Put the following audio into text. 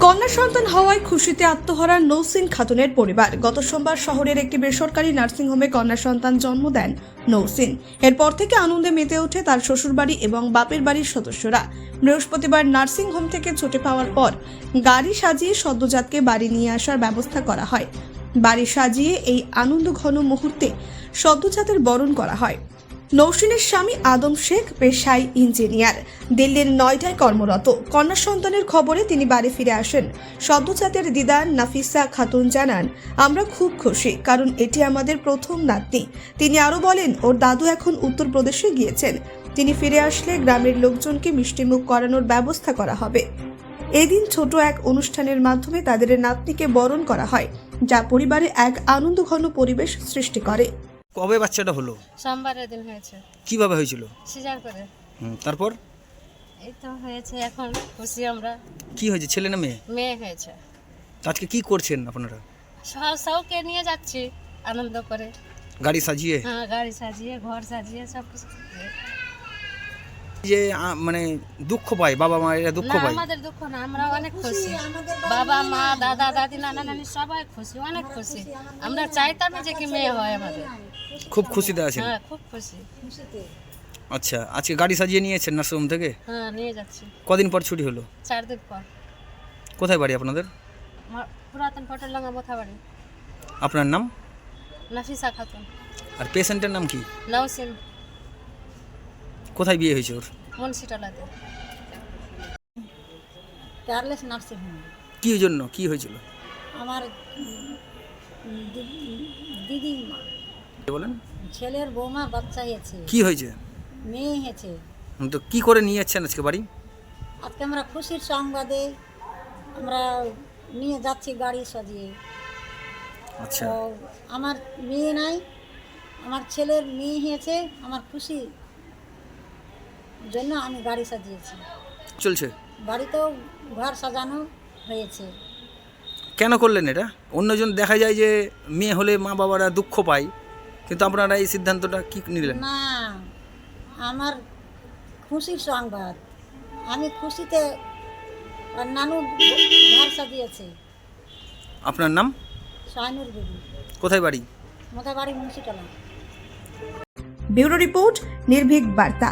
কন্যা সন্তান হওয়ায় খুশিতে আত্মহারা নৌসিন খাতুনের পরিবার। গত সোমবার শহরের একটি বেসরকারি নার্সিংহোমে কন্যা সন্তান জন্ম দেন নৌসিন। এরপর থেকে আনন্দে মেতে ওঠে তার শ্বশুরবাড়ি এবং বাপের বাড়ির সদস্যরা। বৃহস্পতিবার নার্সিংহোম থেকে ছুটি পাওয়ার পর গাড়ি সাজিয়ে সদ্যজাতকে বাড়ি নিয়ে আসার ব্যবস্থা করা হয়। বাড়ি সাজিয়ে এই আনন্দঘন মুহূর্তে সদ্যজাতের বরণ করা হয়। নৌসিনের স্বামী আদম শেখ পেশায় ইঞ্জিনিয়ার, দিল্লির নয়ডায় কর্মরত। কন্যা সন্তানের খবরে তিনি বাড়ি ফিরে আসেন। সদ্যজাতের দিদা নাফিসা খাতুন জানান, আমরা খুব খুশি, কারণ এটি আমাদের প্রথম নাতনি। তিনি আরও বলেন, ওর দাদু এখন উত্তরপ্রদেশে গিয়েছেন। তিনি ফিরে আসলে গ্রামের লোকজনকে মিষ্টিমুখ করানোর ব্যবস্থা করা হবে। এদিন ছোট এক অনুষ্ঠানের মাধ্যমে তাদের নাতনিকে বরণ করা হয়, যা পরিবারে এক আনন্দঘন পরিবেশ সৃষ্টি করে। কবে বাচ্চাটা হলো? সোমবারের দিন হয়েছে, কিভাবে হয়েছিল? সিজার করে। তারপর এই তো হয়েছে, এখন খুশি আমরা। কি হয়েছে, ছেলে না মেয়ে? মেয়ে হয়েছে। আজকে কি করছেন আপনারা? সবকে নিয়ে যাচ্ছি আনন্দ করে। গাড়ি সাজিয়ে? হ্যাঁ, গাড়ি সাজিয়ে, ঘর সাজিয়ে, সব কিছু। যে মানে দুঃখ পায় বাবা মা, এরা দুঃখ না, পায়? আমাদের দুঃখ না, আমরা অনেক খুশি। বাবা মা, দাদা দাদি, নানা নানি সবাই খুশি, অনেক খুশি। আমরা চাইতাম যে কি মেয়ে হয় আমাদের। খুব খুশিতে আছেন? হ্যাঁ, খুব খুশি। আচ্ছা, আজকে গাড়ি সাজিয়ে নিয়েছেন নার্সিংহোম থেকে? হ্যাঁ, নিয়ে যাচ্ছি। কদিন পর ছুটি হলো? 4 দিন পর। কোথায় বাড়ি আপনাদের? আমার পুরাতন পটলডাঙ্গা মোথাবাড়ি। আপনার নাম? নাফিসা খাতুন। আর পেশেন্টের নাম কি? নৌসিন। কোথায় বিয়ে হয়েছে ওর? মুন্সিটলাতে। Careless nursing home. কি জন্য, কি হয়েছিল? আমার দিদি মা, বলেন। ছেলের বৌমা বাচ্চা হয়েছে, কি হয়েছে? মেয়ে হয়েছে। তো কি করে নিয়ে যাচ্ছেন আজকে বাড়ি? আজকে আমরা খুশির সংবাদে আমরা নিয়ে যাচ্ছি গাড়ি সাজিয়ে। আচ্ছা, তো আমার মেয়ে নাই, আমার ছেলের মেয়ে হয়েছে। আমার খুশি জন্য আমি গাড়ি সাজিয়েছি। চলছে? বাড়িতেও ঘর সাজানো হয়েছে। কেন করলেন এটা? অন্যজন দেখা যায় যে মেয়ে হলে মা বাবারা দুঃখ পায়, কিন্তু আপনারা এই সিদ্ধান্তটা কি নিলেন? না, আমার খুশির সংবাদ। আমি খুশিতে নানু ঘর সাজিয়েছে। আপনার নাম? শাহিনুর বিবি, কোথায় বাড়ি? মোথাবাড়ি মুন্সিটলা। ব্যুরো রিপোর্ট, নির্ভীক বার্তা।